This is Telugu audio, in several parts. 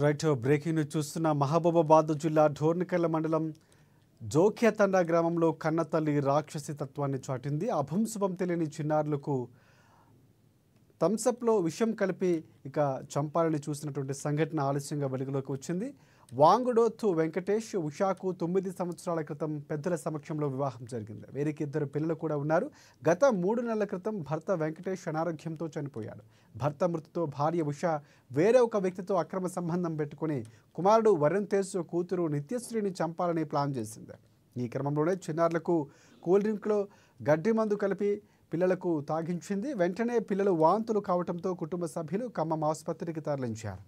రైట్ బ్రేకింగ్ న్యూస్ చూస్తున్న మహబూబాబాద్ జిల్లా ఢోర్నికల్ మండలం జోఖ్యతండా గ్రామంలో కన్నతల్లి రాక్షసి తత్వాన్ని చాటింది. అభంశుభం తెలియని చిన్నారులకు థమ్సప్లో విషం కలిపి ఇక చంపాలని చూసినటువంటి సంఘటన ఆలస్యంగా వెలుగులోకి వచ్చింది. వాంగుడోతు వెంకటేష్ ఉషాకు 9 సంవత్సరాల క్రితం పెద్దల సమక్షంలో వివాహం జరిగింది. వీరికి 2 పిల్లలు కూడా ఉన్నారు. గత 3 నెలల క్రితం భర్త వెంకటేష్ అనారోగ్యంతో చనిపోయాడు. భర్త మృతితో భార్య ఉష వేరే ఒక వ్యక్తితో అక్రమ సంబంధం పెట్టుకుని కుమారుడు వరుణ్ తేజ్ కూతురు నిత్యశ్రీని చంపాలని ప్లాన్ చేసింది. ఈ క్రమంలోనే చిన్నారులకు కూల్ డ్రింక్లో గడ్డి మందు కలిపి పిల్లలకు తాగించింది. వెంటనే పిల్లలు వాంతులు కావడంతో కుటుంబ సభ్యులు ఖమ్మం ఆసుపత్రికి తరలించారు.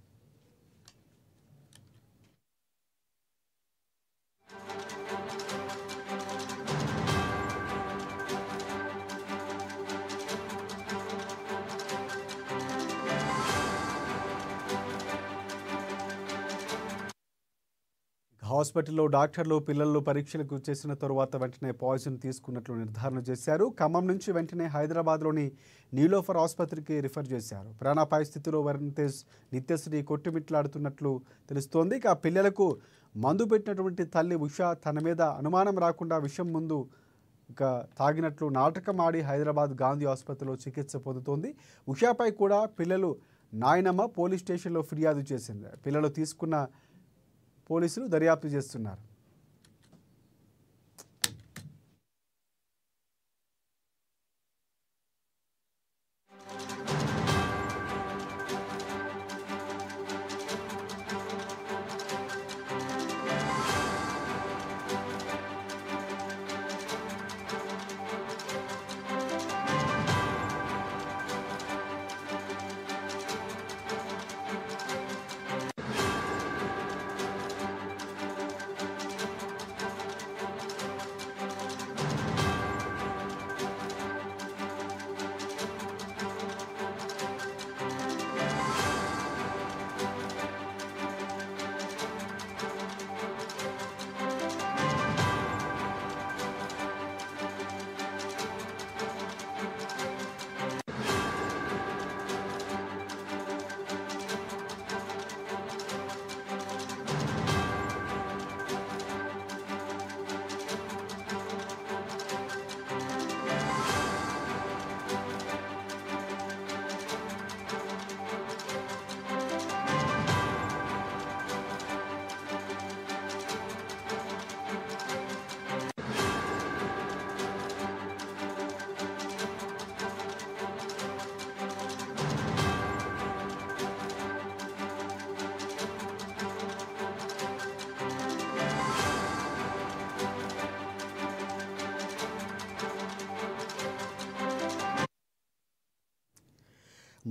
హాస్పిటల్లో డాక్టర్లు పిల్లలు పరీక్షలకు చేసిన తరువాత వెంటనే పాయిజన్ తీసుకున్నట్లు నిర్ధారణ చేశారు. ఖమ్మం నుంచి వెంటనే హైదరాబాద్లోని నీలోఫర్ ఆసుపత్రికి రిఫర్ చేశారు. ప్రాణాపాయ స్థితిలో వరుణ్ తేజ్ నిత్యశ్రీ కొట్టుమిట్లాడుతున్నట్లు తెలుస్తోంది. ఇక పిల్లలకు మందు పెట్టినటువంటి తల్లి ఉష తన మీద అనుమానం రాకుండా విషం ముందు ఇక తాగినట్లు నాటకం ఆడి హైదరాబాద్ గాంధీ ఆసుపత్రిలో చికిత్స పొందుతోంది. ఉషాపై కూడా పిల్లలు నాయనమ్మ పోలీస్ స్టేషన్లో ఫిర్యాదు చేసింది. పిల్లలు తీసుకున్న పోలీసులు దర్యాప్తు చేస్తున్నారు.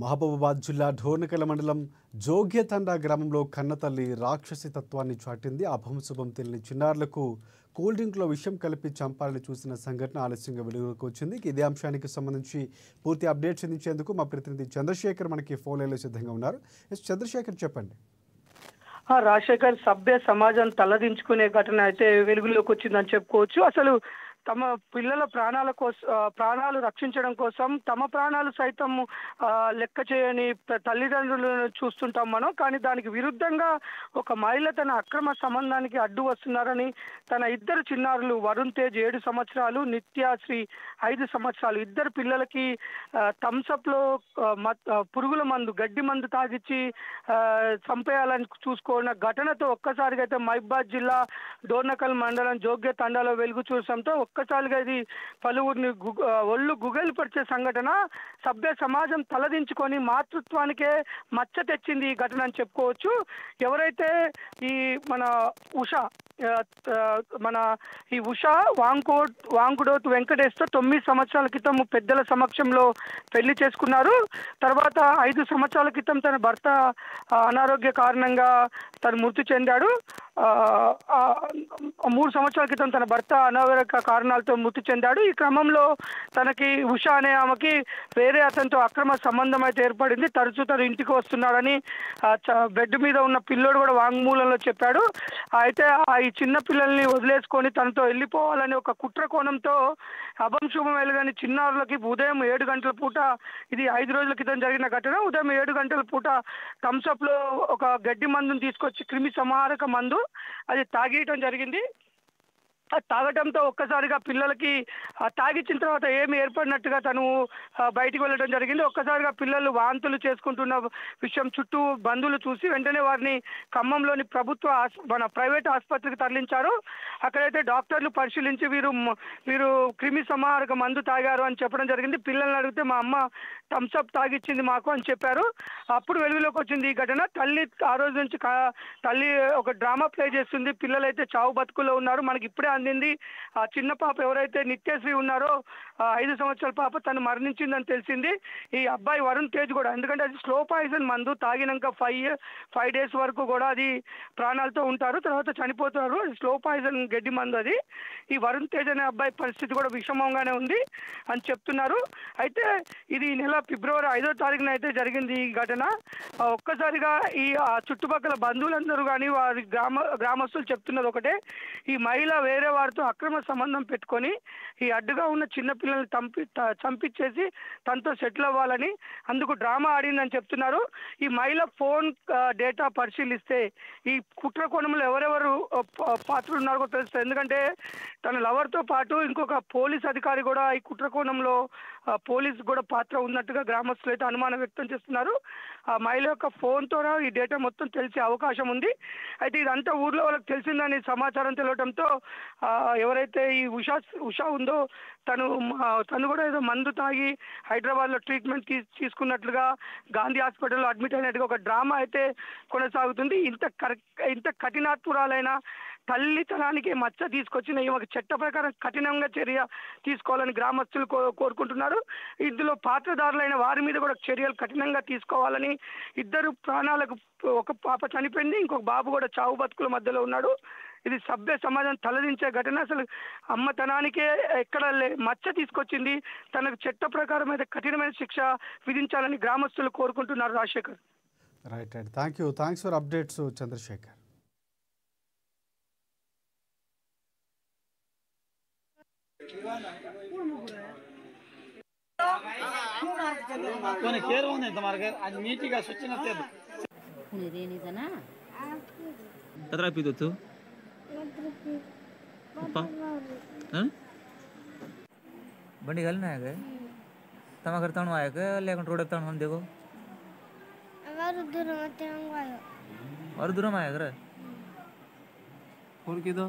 మహబూబాబాద్ జిల్లా ఢోర్నికల్ మండలం జోగ్యతండా గ్రామంలో కన్నతల్లి రాక్షసి తత్వాన్ని చాటింది. అభంశుభం తెలియని చిన్నారులకు కూల్ డ్రింక్లో విషం కలిపి చంపాలని చూసిన సంఘటన ఆలస్యంగా వెలుగులోకి వచ్చింది. ఇదే అంశానికి సంబంధించి పూర్తి అప్డేట్స్ అందించేందుకు మా ప్రతినిధి చంద్రశేఖర్ మనకి ఫోన్ లైన్లో సిద్ధంగా ఉన్నారు. చంద్రశేఖర్ చెప్పండి. రాజశేఖర్ సభ్య సమాజం తలదించుకునే ఘటన అయితే వెలుగులోకి వచ్చిందని చెప్పుకోవచ్చు. అసలు తమ పిల్లల ప్రాణాలు రక్షించడం కోసం తమ ప్రాణాలు సైతం లెక్క చేయని తల్లిదండ్రులను చూస్తుంటాం మనం. కానీ దానికి విరుద్ధంగా ఒక మహిళ తన అక్రమ సంబంధానికి అడ్డు వస్తున్నారని తన 2 చిన్నారులు వరుణ్ తేజ్ 7 సంవత్సరాలు, నిత్యశ్రీ 5 సంవత్సరాలు, 2 పిల్లలకి థమ్సప్లో పురుగుల మందు గడ్డి మందు తాగిచ్చి చంపేయాలని చూసుకున్న ఘటనతో ఒక్కసారిగా అయితే మహబూబాబాద్ జిల్లా డోర్నకల్ మండలం జోగ్య తండాలో వెలుగు చూసడంతో ఒక్కసారిగా ఇది పలువురిని ఒళ్ళు గుగలు పరిచే సంఘటన. సభ్య సమాజం తలదించుకొని మాతృత్వానికే మచ్చ తెచ్చింది ఈ ఘటన అని చెప్పుకోవచ్చు. ఎవరైతే ఈ మన ఉష వాంగుడోతు వెంకటేష్తో 9 సంవత్సరాల క్రితం పెద్దల సమక్షంలో పెళ్లి చేసుకున్నారు. తర్వాత 5 సంవత్సరాల క్రితం తన భర్త అనారోగ్య కారణంగా తను మృతి చెందాడు. ఆ, 3 సంవత్సరాల క్రితం తన భర్త అనారోగ్య కారణాలతో మృతి చెందాడు. ఈ క్రమంలో తనకి ఉష అనే ఆమెకి వేరే అతనితో అక్రమ సంబంధం అయితే ఏర్పడింది. తరచూ తను ఇంటికి వస్తున్నాడని బెడ్ మీద ఉన్న పిల్లోడు కూడా వాంగ్మూలంలో చెప్పాడు. అయితే ఈ చిన్న పిల్లల్ని వదిలేసుకొని తనతో వెళ్ళిపోవాలని ఒక కుట్ర కోణంతో అభంశుభం వెలుగని చిన్నారులకి ఉదయం 7 గంటల పూట, ఇది 5 రోజుల క్రితం జరిగిన ఘటన, ఉదయం 7 గంటల పూట థమ్స్అప్ లో ఒక గడ్డి మందుని తీసుకొచ్చి క్రిమి సంహారక మందు అది తాగేయటం జరిగింది. తాగటంతో ఒక్కసారిగా పిల్లలకి తాగిచ్చిన తర్వాత ఏమి ఏర్పడినట్టుగా తను బయటికి వెళ్ళడం జరిగింది. ఒక్కసారిగా పిల్లలు వాంతులు చేసుకుంటున్న విషయం చుట్టూ బంధువులు చూసి వెంటనే వారిని ఖమ్మంలోని మన ప్రైవేట్ ఆసుపత్రికి తరలించారు. అక్కడైతే డాక్టర్లు పరిశీలించి వీరు క్రిమి సంహారక మందు తాగారు అని చెప్పడం జరిగింది. పిల్లల్ని అడిగితే మా అమ్మ థమ్స్అప్ తాగిచ్చింది మాకు అని చెప్పారు. అప్పుడు వెలుగులోకి వచ్చింది ఈ ఘటన. తల్లి ఆ రోజు నుంచి తల్లి ఒక డ్రామా ప్లే చేస్తుంది. పిల్లలైతే చావు బతుకుల్లో ఉన్నారు. మనకి ఇప్పుడే అందింది ఆ చిన్న పాప ఎవరైతే నిత్యశ్రీ ఉన్నారో 5 సంవత్సరాల పాప తను మరణించిందని తెలిసింది. ఈ అబ్బాయి వరుణ్ తేజ్ కూడా, ఎందుకంటే అది స్లో పాయిజన్ మందు తాగినాక 5 డేస్ వరకు కూడా అది ప్రాణాలతో ఉంటారు, తర్వాత చనిపోతారు. స్లో పాయిజన్ గడ్డి మందు అది. ఈ వరుణ్ తేజ్ అనే అబ్బాయి పరిస్థితి కూడా విషమంగానే ఉంది అని చెప్తున్నారు. అయితే ఇది నెల ఫిబ్రవరి 5వ తారీఖున అయితే జరిగింది ఈ ఘటన. ఒక్కసారిగా ఈ చుట్టుపక్కల బంధువులందరూ కానీ వారి గ్రామస్తులు చెప్తున్నది ఒకటే, ఈ మహిళ వేరే వారితో అక్రమ సంబంధం పెట్టుకొని ఈ అడ్డుగా ఉన్న చిన్న పిల్లల్ని చంపించేసి తనతో సెటిల్ అవ్వాలని అందుకు డ్రామా ఆడిందని చెప్తున్నారు. ఈ మహిళ ఫోన్ డేటా పరిశీలిస్తే ఈ కుట్ర కోణంలో ఎవరెవరు పాత్రలు ఉన్నారో తెలుస్తుంది. ఎందుకంటే తన లవర్తో పాటు ఇంకొక పోలీస్ అధికారి కూడా ఈ కుట్ర కోణంలో పోలీసు కూడా పాత్ర ఉన్నట్టుగా గ్రామస్తులు అయితే అనుమానం వ్యక్తం చేస్తున్నారు. ఆ మహిళ యొక్క ఫోన్తో ఈ డేటా మొత్తం తెలిసే అవకాశం ఉంది. అయితే ఇదంతా ఊర్లో వాళ్ళకి తెలిసిందని సమాచారం తెలియడంతో ఎవరైతే ఈ ఉషా ఉందో తను కూడా ఏదో మందు తాగి హైదరాబాద్లో ట్రీట్మెంట్ తీసుకున్నట్లుగా గాంధీ హాస్పిటల్లో అడ్మిట్ అయినట్టుగా ఒక డ్రామా అయితే కొనసాగుతుంది. ఇంత కఠినాత్మురాలైన తల్లితనానికి మచ్చ తీసుకొచ్చిన ఈమెకు చట్ట ప్రకారం కఠినంగా చర్య తీసుకోవాలని గ్రామస్తులు కోరుకుంటున్నారు. ఇందులో పాత్రదారులైన వారి మీద కూడా చర్యలు కఠినంగా తీసుకోవాలని. ఇద్దరు ప్రాణాలకు, ఒక పాప చనిపోయింది, ఇంకొక బాబు కూడా చావు బతుకుల మధ్యలో ఉన్నాడు. ఇది సభ్య సమాజం తలదించే ఘటన. అసలు అమ్మతనానికే ఎక్కడ మచ్చ తీసుకొచ్చింది. తనకు చట్ట ప్రకారం అయితే కఠినమైన శిక్ష విధించాలని గ్రామస్తులు కోరుకుంటున్నారు. Rajasekhar. Right. Thanks for updates Chandrasekhar. कोने केर होने तुम्हारे घर आज मीठी का सोचना ते नहीं नहीं ना कतरा पीतो तू पापा हैं बंडी गल ना है के तमा घर तणो आया के लेकिन रोड तण हम देखो और दूर में आया करे कौन की दो